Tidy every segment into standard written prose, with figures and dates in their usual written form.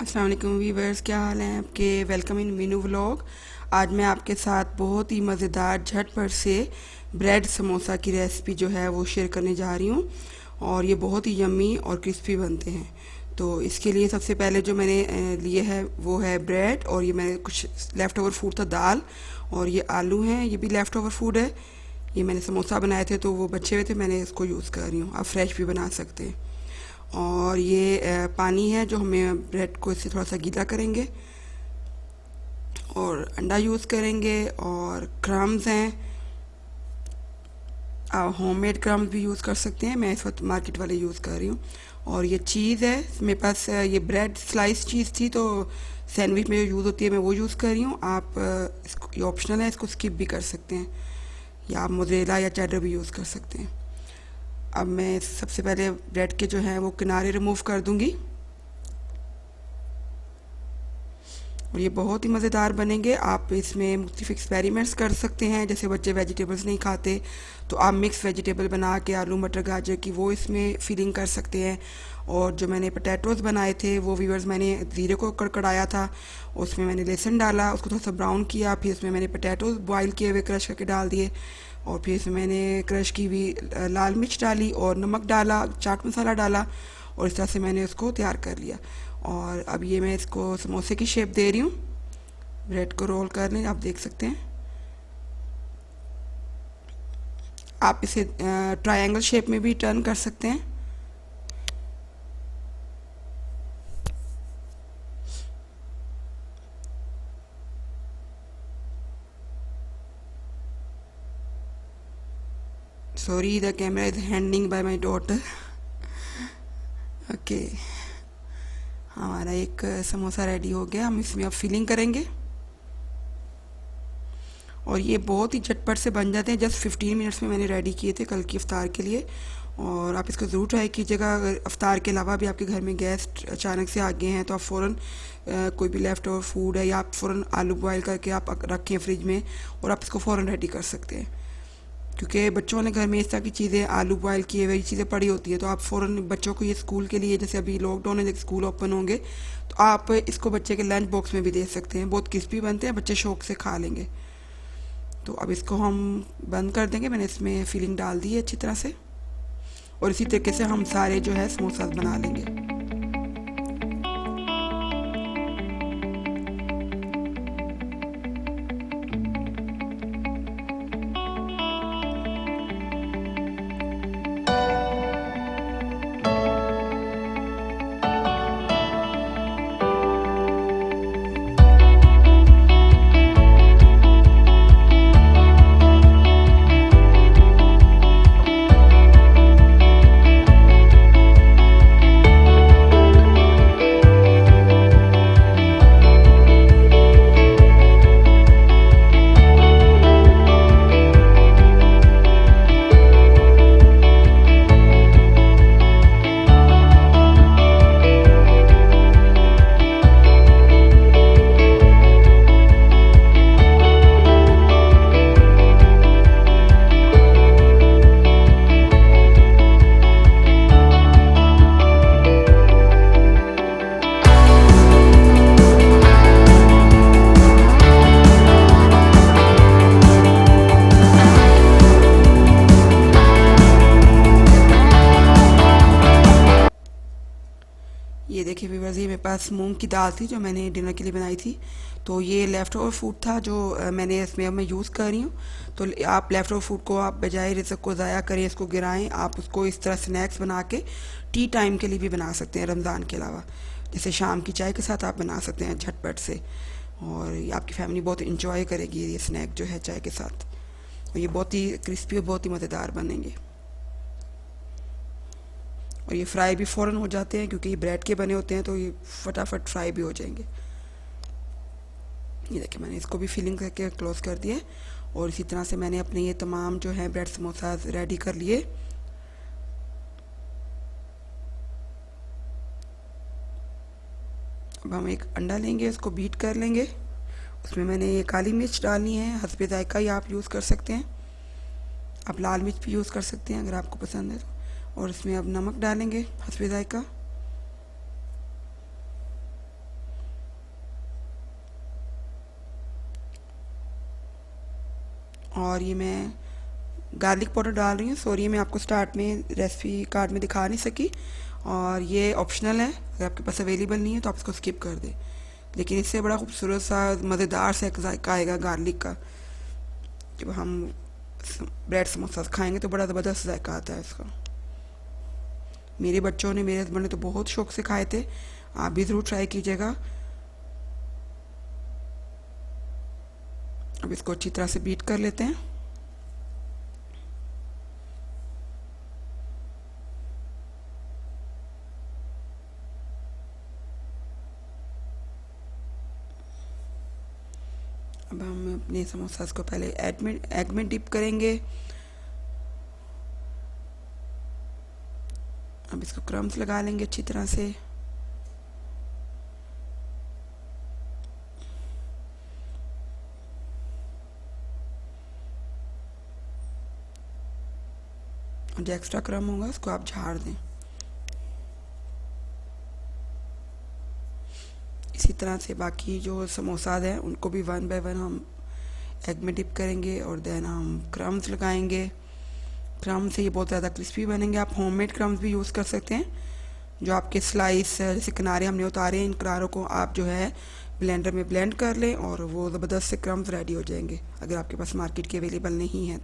अस्सलाम वालेकुम वीवर्स, क्या हाल है आपके। Welcome in Meenu vlog. आज मैं आपके साथ बहुत ही मज़ेदार झटपट से ब्रेड समोसा की रेसिपी जो है वो शेयर करने जा रही हूँ और ये बहुत ही यम्मी और क्रिस्पी बनते हैं। तो इसके लिए सबसे पहले जो मैंने लिए है वो है ब्रेड, और ये मैंने कुछ लेफ़्ट ओवर फूड था, दाल, और ये आलू हैं, ये भी लेफ़्ट ओवर फूड है। ये मैंने समोसा बनाए थे तो वो बचे हुए थे, मैंने इसको यूज़ कर रही हूँ। आप फ्रेश भी बना सकते हैं। और ये पानी है जो हमें ब्रेड को इससे थोड़ा सा गीला करेंगे, और अंडा यूज़ करेंगे, और क्रम्स हैं, आप होममेड क्रम्स भी यूज़ कर सकते हैं, मैं इस वक्त मार्केट वाले यूज़ कर रही हूँ। और ये चीज़ है, मेरे पास ये ब्रेड स्लाइस चीज़ थी तो सैंडविच में जो यूज़ होती है मैं वो यूज़ कर रही हूँ। आप इसको, ये ऑप्शनल है, इसको स्किप भी कर सकते हैं, या आप मोज़रेला या चेडर भी यूज़ कर सकते हैं। अब मैं सबसे पहले ब्रेड के जो हैं वो किनारे रिमूव कर दूंगी, और ये बहुत ही मज़ेदार बनेंगे। आप इसमें मुख्तलिफ एक्सपेरिमेंट्स कर सकते हैं। जैसे बच्चे वेजिटेबल्स नहीं खाते तो आप मिक्स वेजिटेबल बना के आलू मटर गाजर की वो इसमें फिलिंग कर सकते हैं। और जो मैंने पोटैटोज़ बनाए थे वो वीवर्स मैंने ज़ीरे को कड़कड़ाया था, उसमें मैंने लहसुन डाला, उसको थोड़ा सा ब्राउन किया, फिर उसमें मैंने पोटैटोज़ बॉयल किए हुए क्रश करके डाल दिए, और फिर इसमें मैंने क्रश की हुई लाल मिर्च डाली और नमक डाला, चाट मसाला डाला, और इस तरह से मैंने उसको तैयार कर लिया। और अब ये मैं इसको समोसे की शेप दे रही हूँ। ब्रेड को रोल कर लें, आप देख सकते हैं। आप इसे ट्रायंगल शेप में भी टर्न कर सकते हैं। Sorry, the camera is handing by my daughter. Okay, हमारा एक समोसा रेडी हो गया। हम इसमें अब फिलिंग करेंगे, और ये बहुत ही झटपट से बन जाते हैं। जस्ट 15 मिनट्स में मैंने रेडी किए थे कल की इफ्तार के लिए, और आप इसको ज़रूर ट्राई कीजिएगा। अगर इफ्तार के अलावा भी आपके घर में गेस्ट अचानक से आ गए हैं तो आप फ़ौरन कोई भी लेफ़्ट ओवर फूड है, या आप फ़ौरन आलू बॉयल करके आप रखें फ्रिज में, और आप इसको फ़ौरन रेडी कर सकते हैं। क्योंकि बच्चों वाले घर में इस तरह की चीज़ें, आलू बॉयल किए हुए चीज़ें पड़ी होती है, तो आप फ़ौरन बच्चों को ये स्कूल के लिए, जैसे अभी लॉकडाउन है, जब स्कूल ओपन होंगे तो आप इसको बच्चे के लंच बॉक्स में भी दे सकते हैं। बहुत क्रिस्पी बनते हैं, बच्चे शौक से खा लेंगे। तो अब इसको हम बंद कर देंगे। मैंने इसमें फिलिंग डाल दी है अच्छी तरह से, और इसी तरीके से हम सारे जो है समोसा बना लेंगे। ये देखिए व्यूअर्स, ये मेरे पास मूंग की दाल थी जो मैंने डिनर के लिए बनाई थी। तो ये लेफ़्ट ओवर फूड था जो मैंने इसमें अब मैं यूज़ कर रही हूँ। तो आप लेफ़्ट ओवर फूड को, आप बजाय रिज़्क को ज़ाया करें, इसको गिराएं, आप उसको इस तरह स्नैक्स बना के टी टाइम के लिए भी बना सकते हैं, रमज़ान के अलावा। जैसे शाम की चाय के साथ आप बना सकते हैं झटपट से, और ये आपकी फैमिली बहुत इंजॉय करेगी ये स्नैक जो है चाय के साथ। और ये बहुत ही क्रिस्पी और बहुत ही मज़ेदार बनेंगे। और ये फ्राई भी फ़ौरन हो जाते हैं क्योंकि ये ब्रेड के बने होते हैं, तो ये फटाफट फ्राई भी हो जाएंगे। ये देखिए मैंने इसको भी फिलिंग करके क्लोज़ कर दिया है। और इसी तरह से मैंने अपने ये तमाम जो है ब्रेड समोसाज रेडी कर लिए। अब हम एक अंडा लेंगे, उसको बीट कर लेंगे। उसमें मैंने ये काली मिर्च डालनी है, हस्बे जायका ही आप यूज़ कर सकते हैं। आप लाल मिर्च भी यूज़ कर सकते हैं अगर आपको पसंद है तो। और इसमें अब नमक डालेंगे हस्बे जायका। और ये मैं गार्लिक पाउडर डाल रही हूँ। सॉरी मैं आपको स्टार्ट में रेसिपी कार्ड में दिखा नहीं सकी, और ये ऑप्शनल है, अगर आपके पास अवेलेबल नहीं है तो आप इसको स्किप कर दें। लेकिन इससे बड़ा खूबसूरत सा मज़ेदार सा एक जायका आएगा गार्लिक का। जब हम ब्रेड समोसा खाएंगे तो बड़ा ज़बरदस्त जायका आता है इसका। मेरे बच्चों ने, मेरे हस्बैंड ने तो बहुत शौक से खाए थे, आप भी ज़रूर ट्राई कीजिएगा। अब इसको अच्छी तरह से बीट कर लेते हैं। अब हम अपने समोसास को पहले एग में डिप करेंगे। अब इसको क्रम्स लगा लेंगे अच्छी तरह से। जो एक्स्ट्रा क्रम होगा उसको आप झाड़ दें। इसी तरह से बाकी जो समोसाद हैं उनको भी वन बाय वन हम एग में डिप करेंगे और देन हम क्रम्स लगाएंगे। क्रम्स से ये बहुत ज़्यादा क्रिस्पी बनेंगे। आप होममेड क्रम्स भी यूज़ कर सकते हैं। जो आपके स्लाइस जैसे किनारे हमने उतारे हैं, इन किनारों को आप जो है ब्लेंडर में ब्लेंड कर लें और वो ज़बरदस्त से क्रम्स रेडी हो जाएंगे, अगर आपके पास मार्केट के अवेलेबल नहीं है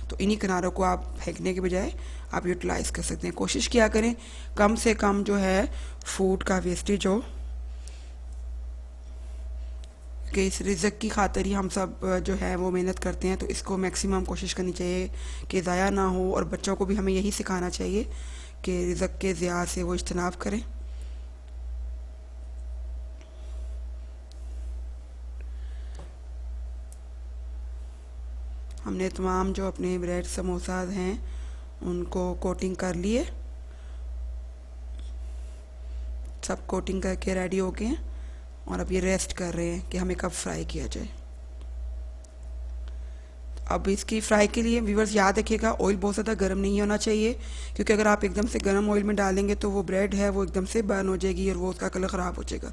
तो इन्हीं किनारों को आप फेंकने के बजाय आप यूटिलाइज़ कर सकते हैं। कोशिश किया करें कम से कम जो है फूड का वेस्टेज हो, कि इस रिज़्क की खातिर ही हम सब जो है वो मेहनत करते हैं, तो इसको मैक्सिमम कोशिश करनी चाहिए कि ज़ाया ना हो। और बच्चों को भी हमें यही सिखाना चाहिए कि रिज़्क के ज़िया से वो इज्तनाब करें। हमने तमाम जो अपने ब्रेड समोसाज हैं उनको कोटिंग कर लिए, सब कोटिंग करके रेडी हो गए हैं। और अब ये रेस्ट कर रहे हैं कि हमें कब फ्राई किया जाए। अब इसकी फ्राई के लिए व्यूअर्स याद रखिएगा ऑयल बहुत ज़्यादा गर्म नहीं होना चाहिए, क्योंकि अगर आप एकदम से गर्म ऑयल में डालेंगे तो वो ब्रेड है वो एकदम से बर्न हो जाएगी और वो उसका कलर ख़राब हो जाएगा।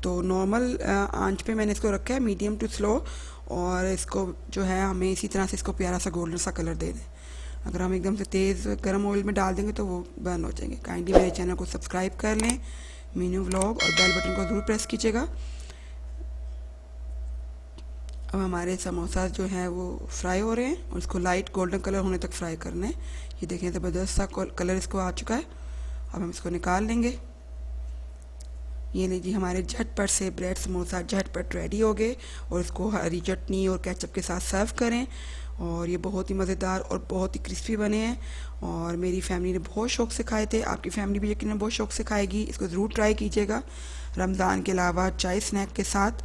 तो नॉर्मल आंच पे मैंने इसको रखा है, मीडियम टू स्लो, और इसको जो है हमें इसी तरह से इसको प्यारा सा गोल्डन सा कलर दे दें। अगर हम एकदम से तेज़ गर्म ऑयल में डाल देंगे तो वो बर्न हो जाएंगे। काइंडली मेरे चैनल को सब्सक्राइब कर लें, मीनू व्लॉग, और बेल बटन को ज़रूर प्रेस कीजिएगा। अब हमारे समोसा जो हैं वो फ्राई हो रहे हैं और इसको लाइट गोल्डन कलर होने तक फ्राई करना है। ये देखें ज़बरदस्त सा कलर इसको आ चुका है। अब हम इसको निकाल लेंगे। ये लीजिए हमारे झटपट से ब्रेड समोसा झटपट रेडी हो गए, और इसको हरी चटनी और केचप के साथ सर्व करें। और ये बहुत ही मज़ेदार और बहुत ही क्रिस्पी बने हैं, और मेरी फैमिली ने बहुत शौक़ से खाए थे। आपकी फैमिली भी यकीनन बहुत शौक़ से खाएगी। इसको ज़रूर ट्राई कीजिएगा। रमज़ान के अलावा चाय स्नैक के साथ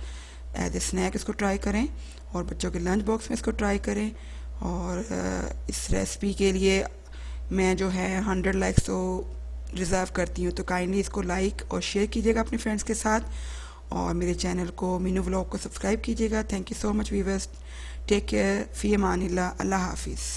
एज ए स्नैक इसको ट्राई करें, और बच्चों के लंच बॉक्स में इसको ट्राई करें। और इस रेसिपी के लिए मैं जो है 100 लाइक्स तो रिज़र्व करती हूँ, तो काइंडली इसको लाइक और शेयर कीजिएगा अपने फ्रेंड्स के साथ, और मेरे चैनल को मीनू व्लॉग को सब्सक्राइब कीजिएगा। Thank you so much viewers, take care, फ़ी अमानिल्लाह, अल्लाह हाफिज़।